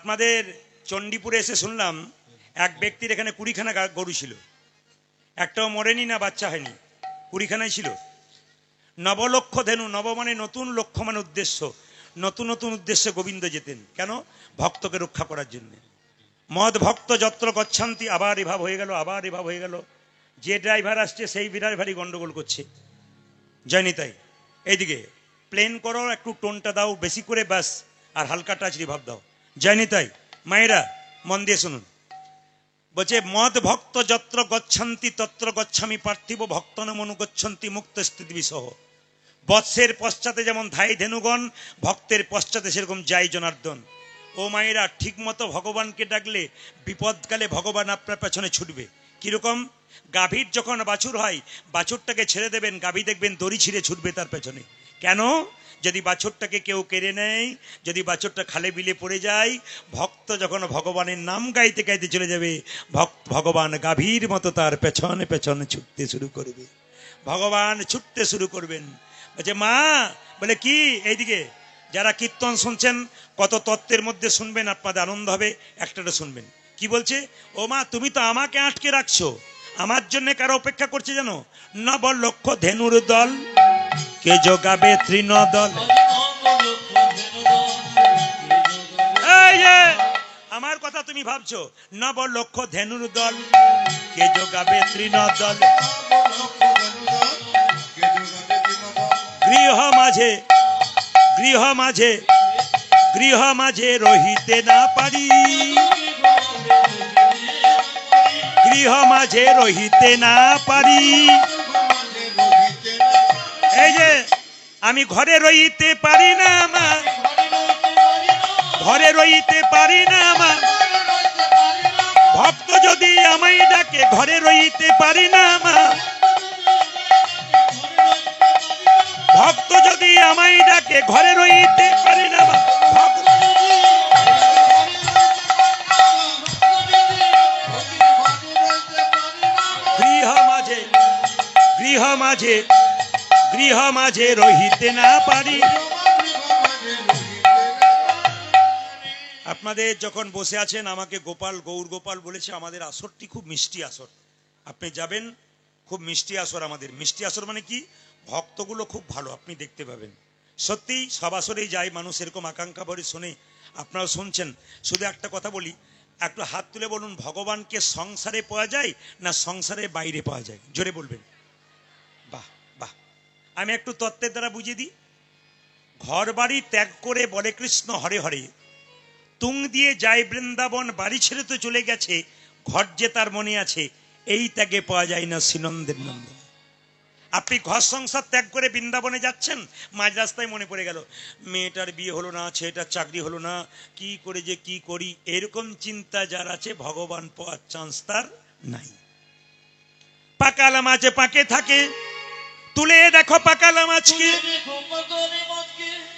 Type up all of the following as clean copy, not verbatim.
আপনাদের চণ্ডীপুরে এসে শুনলাম এক ব্যক্তির এখানে 20খানা গরু ছিল, একটাও মরেনি না বাচ্চা হয়নি, 20খানাই ছিল। নবলক্ষ ধেনু, নব মানে নতুন, লক্ষ্য মানে উদ্দেশ্য, নতুন নতুন উদ্দেশ্যে গোবিন্দ যেতেন। কেন? ভক্তকে রক্ষা করার জন্য। মদ ভক্ত যত্র গচ্ছান্তি, আবার এভাব হয়ে গেল, আবার এভাব হয়ে গেল। যে ড্রাইভার আসছে সেই ড্রাইভারই গন্ডগোল করছে। জানি তাই এইদিকে প্লেন করো, একটু টোনটা দাও বেশি করে, ব্যাস, আর হালকা টাচ রিভাব দাও। জানি তাই মায়েরা মন দিয়ে শুনুন। বলছে মদ ভক্ত যত্র গচ্ছান্তি তত্র গচ্ছামি পার্থিব ভক্তন মনু গচ্ছন্তি মুক্ত স্থিতি বিসহ। বৎসের পশ্চাতে যেমন ধাই ধেনুগণ, ভক্তের পশ্চাতে সেরকম যাই জনার্দন। ও মায়েরা, ঠিক মতো ভগবানকে ডাকলে বিপদকালে ভগবান আপনার পেছনে ছুটবে। কিরকম? গাভীর যখন বাছুর হয়, বাছুরটাকে ছেড়ে দেবেন, গাভী দেখবেন দড়ি ছিঁড়ে ছুটবে তার পেছনে। কেন? যদি বাছুরটাকে কেউ কেড়ে নেয়, যদি বাছুরটা খালে বিলে পড়ে যায়, ভক্ত যখন ভগবানের নাম গাইতে গাইতে চলে যাবে, ভগবান গাভীর মতো তার পেছনে পেছনে ছুটতে শুরু করবে। ভগবান ছুটতে শুরু করবেন। বলছে মা, বলে কি? এইদিকে যারা কীর্তন শুনছেন, কত তত্ত্বের মধ্যে শুনবেন, আপনাদের আনন্দ হবে। একটাটা শুনবেন। কি বলছে? ও মা, তুমি তো আমাকে আটকে রাখছো, আমার জন্য কারো অপেক্ষা করছে জানো? নবলক্ষ ধেনুর দল, কে যোগাবে তৃণদল। এই যে আমার কথা তুমি ভাবছো, নবলক্ষ ধেনুর দল, কে যোগাবে তৃণদল। গৃহ মাঝে গৃহ মাঝে গৃহ মাঝে রহিতে না পারি, গৃহ মাঝে রহিতে না পারি। এই যে আমি ঘরে রইতে পারি না মা, ঘরে রইতে পারি না মা, ভক্ত যদি আমায় ডাকে ঘরে রইতে পারি না মা, ভক্ত যদি আমায় ডাকে ঘরে রইতে পারি না মা। গৃহ মাঝে গৃহ মাঝে গৃহ মাঝে রহিতে না পারি। আপনাদের যখন বসে আছেন, আমাকে গোপাল, গৌর গোপাল বলেছে আমাদের আসরটি খুব মিষ্টি আসর, আপনি যাবেন, খুব মিষ্টি আসর। আমাদের মিষ্টি আসর মানে কি? ভক্তগুলো খুব ভালো, আপনি দেখতে পাবেন। সত্যি সব আসরেই যাই, মানুষ এরকম আকাঙ্ক্ষা ভরে শোনে, আপনারা শুনছেন। শুধু একটা কথা বলি, একটু হাত তুলে বলুন, ভগবানকে সংসারে পাওয়া যায় না সংসারের বাইরে পাওয়া যায়? জোরে বলবেন। বাহ বাহ। আমি একটু তত্ত্বের দ্বারা বুঝিয়ে দিই। ঘর বাড়ি ত্যাগ করে বলে কৃষ্ণ হরে হরে, তুং দিয়ে যায় বৃন্দাবন, বাড়ি ছেড়ে তো চলে গেছে, ঘর যে তার মনে আছে, এই ত্যাগে পাওয়া যায় না শ্রীনন্দের নন্দন। আপনি ঘর সংসার ত্যাগ করে বৃন্দাবনে যাচ্ছেন, মাঝ রাস্তায় মনে পড়ে গেল মেয়েটার বিয়ে হলো না, ছেলেটার চাকরি হলো না, কি করে যে কি করি, এরকম চিন্তা যার আছে, ভগবান পাওয়ার চান্স তার নাই। পাকালা মাছে পাকে থাকে, তুলে দেখো পাকালা মাছকে,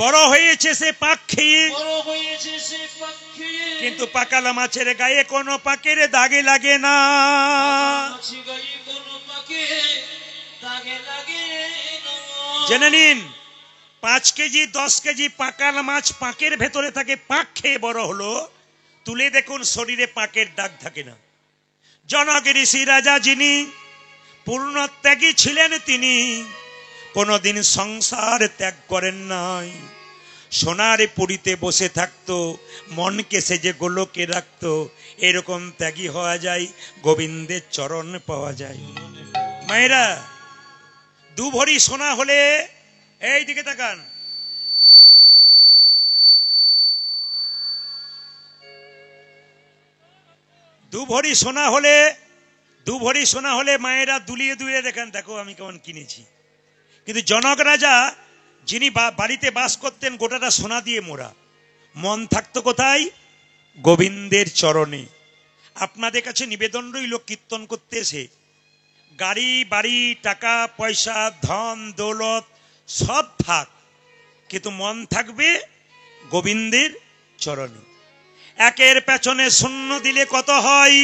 বড় হয়েছে সে পাক খেয়ে, কিন্তু পাকালা মাছের গায়ে কোনো পাকের দাগে লাগে না। জেনে নিন, 5 কেজি 10 কেজি পাকালা মাছ পাকের ভেতরে থাকে, পাক খেয়ে বড় হলো, তুলে দেখুন শরীরে পাকের দাগ থাকে না। জনক ঋষি রাজা যিনি পূর্ণত্যাগী ছিলেন, তিনি কোনদিন সংসার ত্যাগ করেন নাই। সোনার পুরীতে বসে থাকতো, মনকে সেজে গোলকে রাখতো। এরকম ত্যাগী হওয়া যায়, গোবিন্দের চরণ পাওয়া যায়। মায়েরা, 2 ভরি সোনা হলে, এই দিকে তাকান, 2 ভরি সোনা হলে, 2 ভরি সোনা হলে মায়েরা দুলিয়ে দুলিয়ে দেখেন, দেখো আমি কেমন কিনেছি। কিন্তু জনক রাজা যিনি বাড়িতে বাস করতেন, গোটাটা সোনা দিয়ে মোড়া, মন থাকতো কোথায়? গোবিন্দের চরণে। আপনাদের কাছে নিবেদন রইল, কীর্তন করতে এসে গাড়ি বাড়ি টাকা পয়সা ধন দৌলত সব থাক, কিন্তু মন থাকবে গোবিন্দের চরণে। একের পেছনে শূন্য দিলে কত হয়?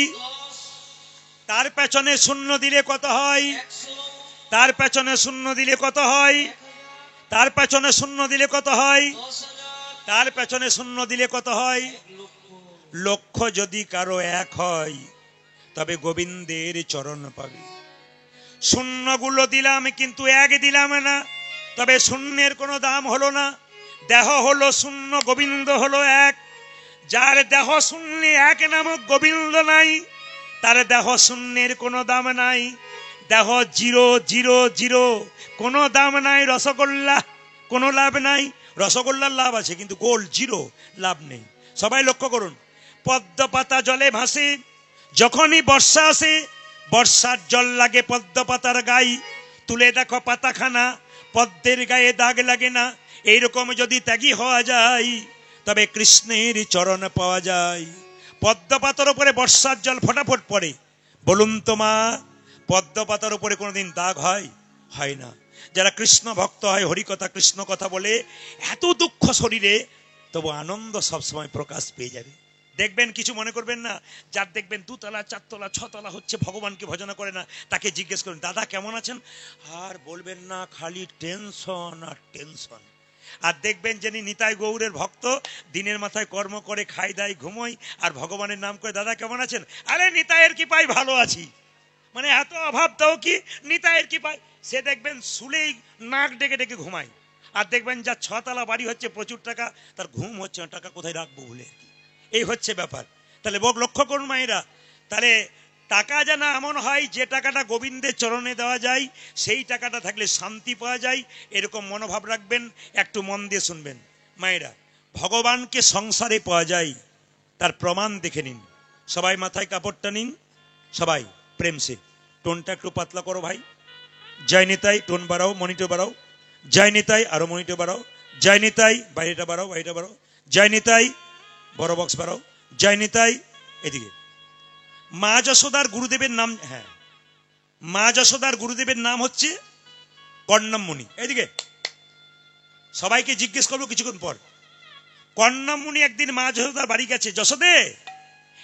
তার পেছনে শূন্য দিলে কত হয়? তার পেছনে শূন্য দিলে কত হয়? তার পেছনে শূন্য দিলে কত হয়? তার পেছনে শূন্য দিলে কত হয়? লক্ষ্য যদি কারো এক হয় তবে গোবিন্দের চরণ পাবে। শূন্যগুলো দিলাম কিন্তু এক দিলাম না, তবে শূন্যের কোনো দাম হলো না। দেহ হলো শূন্য, গোবিন্দ হলো এক। যার দেহ শূন্য এক নামক গোবিন্দ নাই, তার দেহ শূন্যের কোনো দাম নাই। দেহ জিরো জিরো জিরো, কোনো দাম নাই। রসগোল্লা কোনো লাভ নাই, রসগোল্লার লাভ আছে কিন্তু গোল জিরো, লাভ নেই। সবাই লক্ষ্য করুন, পদ্ম পাতা জলে ভাসে, যখনই বর্ষা আসে বর্ষার জল লাগে পদ্ম পাতার গায়ে। তুলে দেখো পাতাখানা, পদ্মের গায়ে দাগ লাগে না। এইরকম যদি ত্যাগী হওয়া যায় তবে কৃষ্ণের চরণ পাওয়া যায়। পদ্ম পাতার উপরে বর্ষার জল ফটাফট পড়ে, বলুন তো মা, পদ্ম পাতার উপরে কোনোদিন দাগ হয়? হয় না। যারা কৃষ্ণ ভক্ত হয়, হরিকথা কৃষ্ণ কথা বলে, এত দুঃখ শরীরে তবু আনন্দ সবসময় প্রকাশ পেয়ে যাবে। দেখবেন, কিছু মনে করবেন না, যার দেখবেন 2 তলা 4 তলা 6 তলা হচ্ছে, ভগবানকে ভজনা করে না, তাকে জিজ্ঞেস করুন, দাদা কেমন আছেন? আর বলবেন না, খালি টেনশন আর টেনশন। আর দেখবেন যিনি নিতাই গৌরের ভক্ত, দিনের মাথায় কর্ম করে, খাই দাই ঘুমোই, আর ভগবানের নাম করে, দাদা কেমন আছেন? আরে নিতাইয়ের কি পাই, ভালো আছি। মানে এত অভাব তাও কি নিতাইয়ের কি পাই। সে দেখবেন শুলেই নাক ডেকে ডেকে ঘুমায়। আর দেখবেন যার 6 তলা বাড়ি হচ্ছে, প্রচুর টাকা, তার ঘুম হচ্ছে না, টাকা কোথায় রাখবো বলে। এই হচ্ছে ব্যাপার। তাহলে বোক লক্ষ্য করুন মায়েরা, তাহলে টাকা যেন এমন হয় যে টাকাটা গোবিন্দের চরণে দেওয়া যায়, সেই টাকাটা থাকলে শান্তি পাওয়া যায়, এরকম মনোভাব রাখবেন। একটু মন দিয়ে শুনবেন মায়েরা, ভগবানকে সংসারে পাওয়া যায় তার প্রমাণ দেখে নিন। সবাই মাথায় কাপড়টা নিন, সবাই প্রেম সে। টোনটা একটু পাতলা করো ভাই। জয় নিতাই, টোন বাড়াও, মনিটর বাড়াও। জয় নিতাই, আরো মনিটর বাড়াও। জয় নিতাই, বাইরেটা বাড়াও, বাইরেটা বাড়াও। জয় নিতাই, বড় বক্স বাড়াও। জয় নিতাই, এদিকে। মা যশোদার গুরুদেবের নাম, হ্যাঁ, মা যশোদার গুরুদেবের নাম হচ্ছে কর্ণম মুনি। এদিকে সবাইকে জিজ্ঞেস করবো কিছুক্ষণ পর। কর্ণম মুনি একদিন মা যশোদার বাড়ি গেছে, যশোদে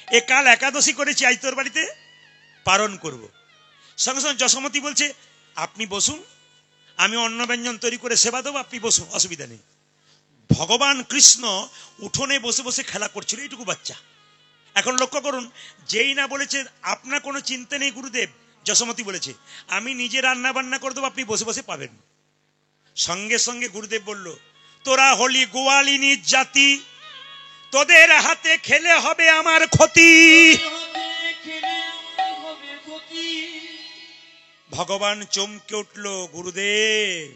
এ কাল একাদশী করেছি, আজ তোর বাড়িতে পালন করব। সঙ্গে সঙ্গে যশোমতি বলছে, আপনি বসুন, আমি অন্ন ব্যঞ্জন তৈরি করে সেবা দেবো, আপনি বসুন, অসুবিধা নেই। ভগবান কৃষ্ণ উঠোনে বসে বসে খেলা করছিল, এইটুকু বাচ্চা। এখন লক্ষ্য করুন, যেই না বলেছে আপনার কোনো চিন্তা নেই গুরুদেব, যশোমতি বলেছে আমি নিজে রান্না বান্না করে দেবো, আপনি বসে বসে পাবেন। সঙ্গে সঙ্গে গুরুদেব বলল, তোরা হলি গোয়ালিনীর জাতি, তোদের হাতে খেলে হবে আমার ক্ষতি। ভগবান চমকে উঠল, গুরুদেব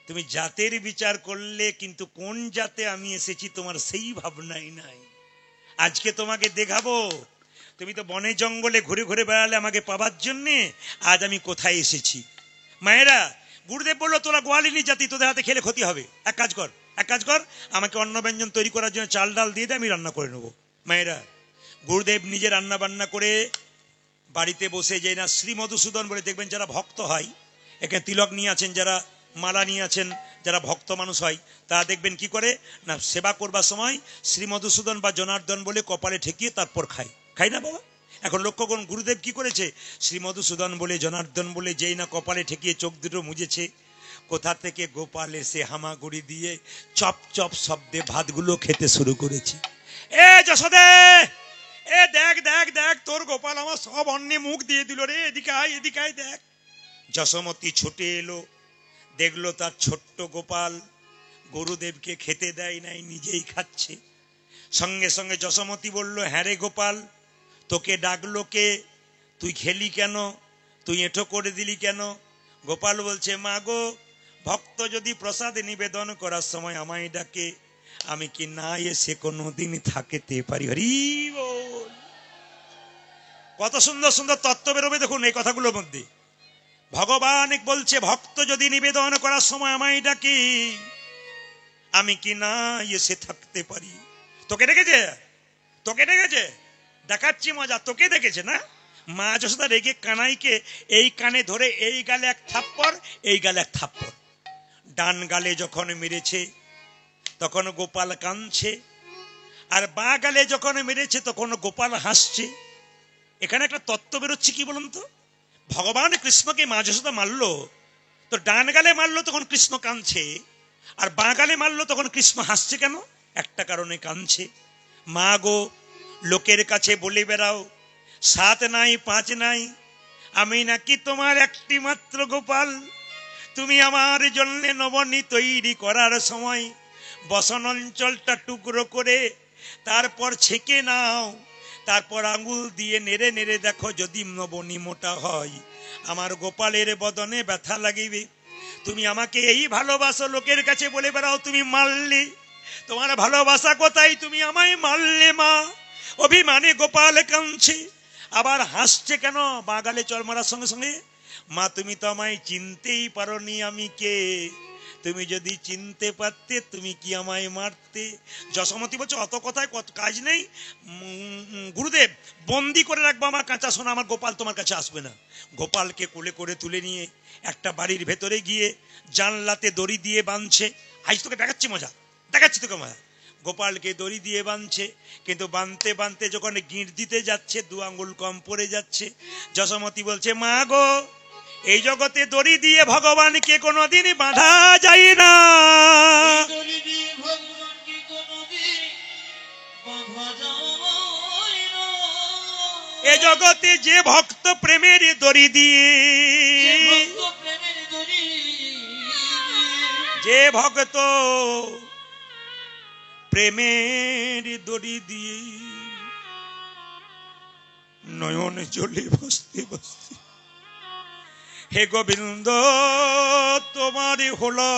তুমি জাতের বিচার করলে, কিন্তু কোন জাতে আমি এসেছি তোমার সেই ভাবনাই নাই। আজকে তোমাকে দেখাবো, তুমি তো বনে জঙ্গলে ঘুরে ঘুরে বেড়ালে আমাকে পাবার জন্যে, আজ আমি কোথায় এসেছি। মায়েরা, গুরুদেব বললো তোরা গোয়ালিনী জাতি, তোদের হাতে খেলে ক্ষতি হবে, এক কাজ কর, আমাকে অন্ন ব্যঞ্জন তৈরি করার জন্য চাল ডাল দিয়ে দে, আমি রান্না করে নেবো। মায়েরা, গুরুদেব নিজে রান্না বান্না করে বাড়িতে বসে, যে না শ্রী মধুসূদন বলে, দেখবেন যারা ভক্ত হয়, একে তিলক নিয়ে আছেন, যারা মালা নিয়ে আছেন, যারা ভক্ত মানুষ হয়, তারা দেখবেন কি করে না, সেবা করবার সময় শ্রী মধুসূদন বা জনার্দন বলে কপালে ঠেকিয়ে তারপর খাই না বাবা। এখন লক্ষ্য করুন গুরুদেব কি করেছে, শ্রী মধুসূদন বলে জনার্দন বলে যেই না কপালে ঠেকিয়ে চোখ দুটো মুজেছে, কোথা থেকে গোপাল এসে হামাগুড়ি দিয়ে চপ চপ শব্দে ভাতগুলো খেতে শুরু করেছে। এ যশোদে, এ দেখ দেখ দেখ, তোর গোপাল আমার সব অন্নে মুখ দিয়ে দিল রে, এদিকে আয় দেখ। যশোমতি ছুটে এলো, দেখলো তার ছোট্ট গোপাল গুরুদেবকে খেতে দেয় নাই, নিজেই খাচ্ছে। সঙ্গে সঙ্গে যশোমতি বলল, হ্যাঁ রে গোপাল, তোকে ডাকলো কে? তুই খেলি কেন? তুই এঁঠো করে দিলি কেন? গোপাল বলছে, মা গো, ভক্ত যদি প্রসাদ নিবেদন করার সময় আমায় ডাকে, আমি কি না এসে কোনোদিন থাকতে পারি? হরি বল। কত সুন্দর সুন্দর তত্ত্ব বেরোবে দেখুন এই কথাগুলোর মধ্যে। ভগবান বলছে, ভক্ত যদি নিবেদন করার সময় আমায় ডাকি, আমি কি না এসে থাকতে পারি? তোকে ডেকেছে, দেখাচ্ছি মজা, তোকে দেখেছে না? মা যশোদা রেগে কানাইকে এই কানে ধরে এই গালে এক থাপ্পড়, এই গালে এক থাপ্পড়। ডান গালে যখন মেরেছে তখন গোপাল কাঁদছে, আর বাঁ গালে যখন মেরেছে তখন গোপাল হাসছে। এখানে একটা তত্ত্ব বেরোচ্ছে, কি বলুন তো? ভগবান কৃষ্ণকে মা যশোদা মারলো, তো ডান গালে মারলো তখন কৃষ্ণ কাঁদছে, আর বাঁ গালে মারলো তখন কৃষ্ণ হাসছে কেন? একটা কারণে কাঁদছে, মা গো লোকের কাছে বলে বেড়াও 7 নাই 5 নাই, আমি নাকি তোমার একটি মাত্র গোপাল। তুমি আমার জন্য নবনী তৈরি করার সময় বসন অঞ্চলটা টুকরো করে তারপর ছেঁকে নাও, তারপর আঙুল দিয়ে নেড়ে নেড়ে দেখো, যদি নবনী মোটা হয় আমার গোপালের বদনে ব্যথা লাগিবে। তুমি আমাকে এই ভালোবাসো, লোকের কাছে বলে বেড়াও তুমি মারলে, তোমার ভালোবাসা কোথায়, তুমি আমায় মারলে মা। অভিমানে গোপাল কাঁদছে, আবার হাসছে কেন, বাগালে চর মারার সঙ্গে সঙ্গে। মা তুমি তো আমায় চিনতেই পারোনি আমি কে, তুমি যদি চিনতে পারতে তুমি কি আমায় মারতে। যশোমতি বলছে অত কথায় কত কাজ নেই, গুরুদেব বন্দি করে রাখবো আমার কাঁচা সোনা, আমার গোপাল তোমার কাছে আসবে না। গোপালকে কোলে করে তুলে নিয়ে একটা বাড়ির ভেতরে গিয়ে জানলাতে দড়ি দিয়ে বাঁধছে। আজ তোকে দেখাচ্ছি মজা, দেখাচ্ছি তোকে মজা। গোপালকে দড়ি দিয়ে বাঁধছে, কিন্তু বাঁধতে বাঁধতে যখন গিঁট দিতে যাচ্ছে 2 আঙ্গুল কম পড়ে যাচ্ছে। যশোমতি বলছে মা গো, এই জগতে দড়ি দিয়ে ভগবানকে কোনোদিন বাঁধা যায় না। এ জগতে যে ভক্ত প্রেমের দড়ি দিয়ে, যে ভক্ত প্রেমের দড়ি দিয়ে নয়ন জলে বসতে বসতে, হে গোবিন্দ তোমার হলো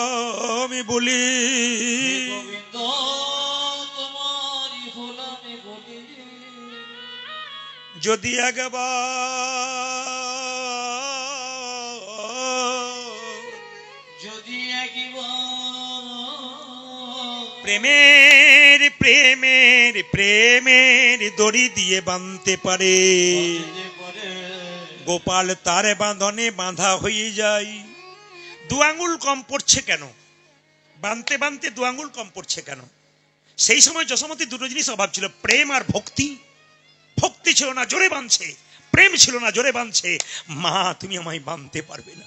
আমি বলি, যদি প্রেমের প্রেমের প্রেমের দড়ি দিয়ে বাঁধতে পারে, গোপাল তার বাঁধনে বাঁধা হয়ে যায়। 2 আঙ্গুল কম পড়ছে কেন, বাঁধতে বাঁধতে 2 আঙ্গুল কম পড়ছে কেন? সেই সময় যশোমতির দুটো জিনিস অভাব ছিল, প্রেম আর ভক্তি। ভক্তি ছিল না, জোরে বাঁধছে, প্রেম ছিল না, জোরে বাঁধছে। মা তুমি আমায় বাঁধতে পারবে না,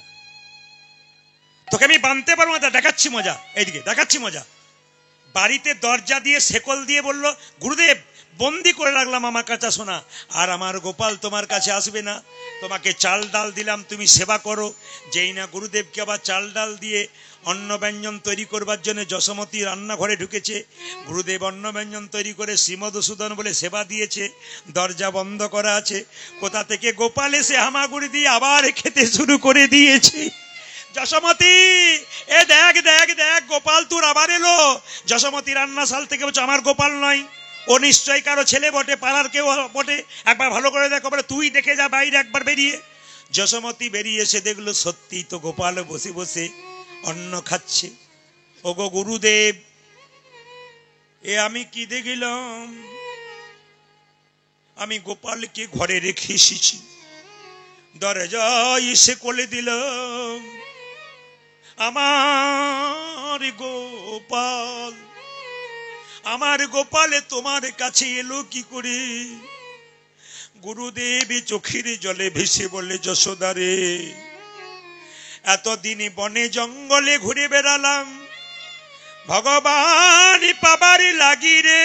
তোকে আমি বাঁধতে পারবো না, দেখাচ্ছি মজা, এইদিকে দেখাচ্ছি মজা। বাড়িতে দরজা দিয়ে শেকল দিয়ে বলল, গুরুদেব বন্দি করে রাখলাম আমার কাছে সোনা, আর আমার গোপাল তোমার কাছে আসবে না, তোমাকে চাল ডাল দিলাম তুমি সেবা করো। যেই না গুরুদেবকে আবার চাল ডাল দিয়ে অন্ন ব্যঞ্জন তৈরি করবার জন্য যশোমতি রান্নাঘরে ঢুকেছে। গুরুদেব অন্ন ব্যঞ্জন তৈরি করে শ্রীমধুসূদন বলে সেবা দিয়েছে, দরজা বন্ধ করা আছে। কোথা থেকে গোপাল এসে হামাগুড়ি দিয়ে আবার খেতে শুরু করে দিয়েছে। যশোমতি এ দেখ দেখ দেখ, গোপাল তোর আবার এলো। যশোমতি রান্নাশাল থেকে বলছে আমার গোপাল নয়, ও নিশ্চয়ই কারো ছেলে বটে, পাড়ার কেউ বটে, একবার ভালো করে দেখো, বলে তুই দেখে যা বাইরে একবার বেরিয়ে। যশোমতি বেরিয়ে এসে দেখলো সত্যি তো গোপাল বসে বসে অন্ন খাচ্ছে। ওগো গুরুদেব, এ আমি কি দেখিলাম, আমি গোপালকে ঘরে রেখে এসেছি, দরজায় এসে কোলে দিলাম আমার গোপাল। আমার গোপালে তোমার কাছে এলো কি করে? গুরুদেব চোখের জলে ভেসে বলে, যশোদারে এতদিন বনে জঙ্গলে ঘুরে বেড়ালাম, ভগবান পাবার লাগি রে,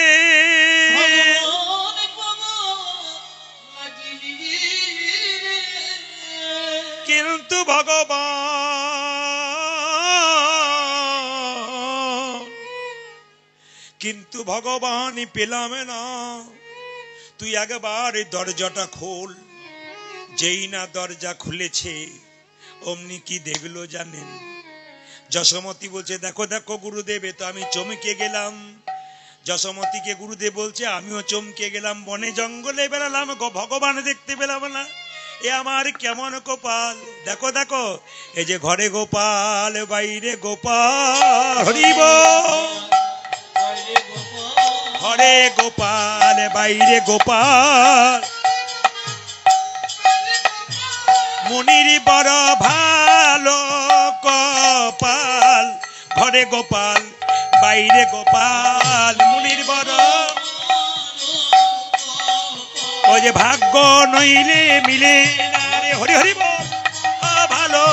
কিন্তু ভগবান পেলাম না। তুই একবার দরজাটা খোল। যেই না দরজা খুলেছে অমনি কি দেখলো জানেন? যশোমতি বলছে, দেখো দেখো গুরুদেব, এ তো আমি চমকে গেলাম। যশোমতিকে গুরুদেব বলছে, আমিও চমকে গেলাম, বনে জঙ্গলে বেড়ালাম, ভগবান দেখতে পেলাম না, এ আমার কেমন কপাল। দেখো দেখো, এই যে ঘরে গোপাল বাইরে গোপাল, হরিব ঘরে গোপাল বাইরে গোপাল, মুনির বড় ভালো কপাল, ঘরে গোপাল বাইরে গোপাল, মুনির বড়, ও যে ভাগ্য নইলে মিলে না রে, হরি হরি বল, ভালো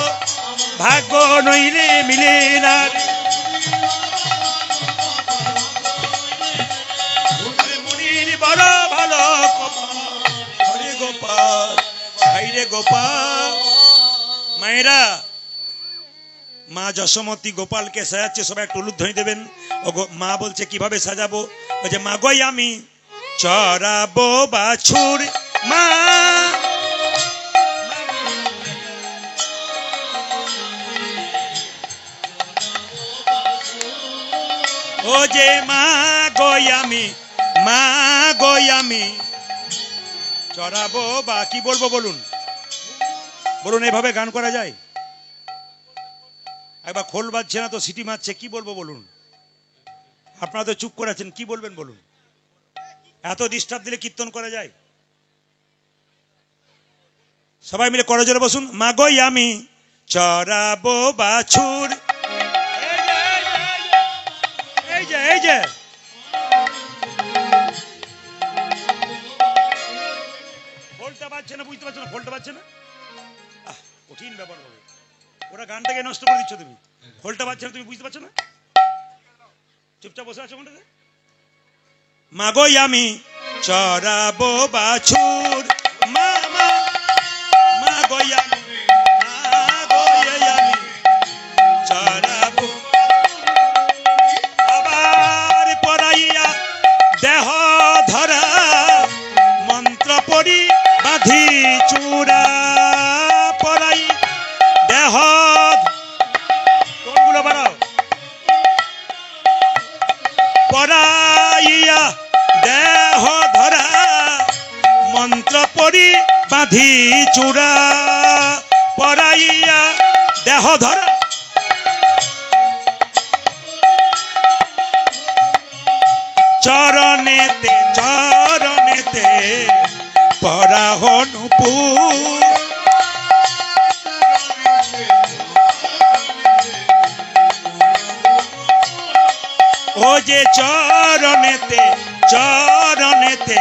ভাগ্য নইলে মিলে না রে, মুনির বড় ভালো গোপাল। মায়েরা, মা যশোমতী গোপালকে সাজাচ্ছে, সবাই একটু উলুধ্বনি দেবেন। মা বলছে কিভাবে সাজাবো, বলছে মা গই আমি চড়াবো বাছুর, মা ও যে মা গই আমি, মা গই আমি চড়াবো বা, কি বলবো বলুন, বলুন এভাবে গান করা যায়? একবার খোল বাজছে না তো সিটি মারছে, কি বলবো বলুন? আপনারা তো চুপ করে আছেন, কি বলবেন বলুন? এত ডিস্টার্ব দিলে কীর্তন করা যায়? সবাই মিলে করজোরে বসুন। মাগই আমি চড়াবো বাছুর, এই যে এই যে ফোলটা বাজছে না, বুঝতে পারছো না? ফোলটা বাজছে না, কঠিন ব্যাপার হবে। ওরা গানটাকে নষ্ট করে দিচ্ছ তুমি, ফোলটা বাজছে না, তুমি বুঝতে পারছো না? চুপচাপ বসে আছো কোনটাতে? মাগই আমি চড়াবো বাছুর, মা মা মাগই আমি, মাগই আমি চড়াবো, আবার পরাইয়া দেহ ধরা মন্ত্র পড়ি বাঁধি চূড়া, পরাই দেহ, কোনগুলো বাড়াও, পরাইয়া দেহ ধরা মন্ত্র পড়ি বাঁধি চূড়া, পরাইয়া দেহ ধরা চরণেতে চরণেতে পরাহ নূপুর, ও যে চরণেতে চরণেতে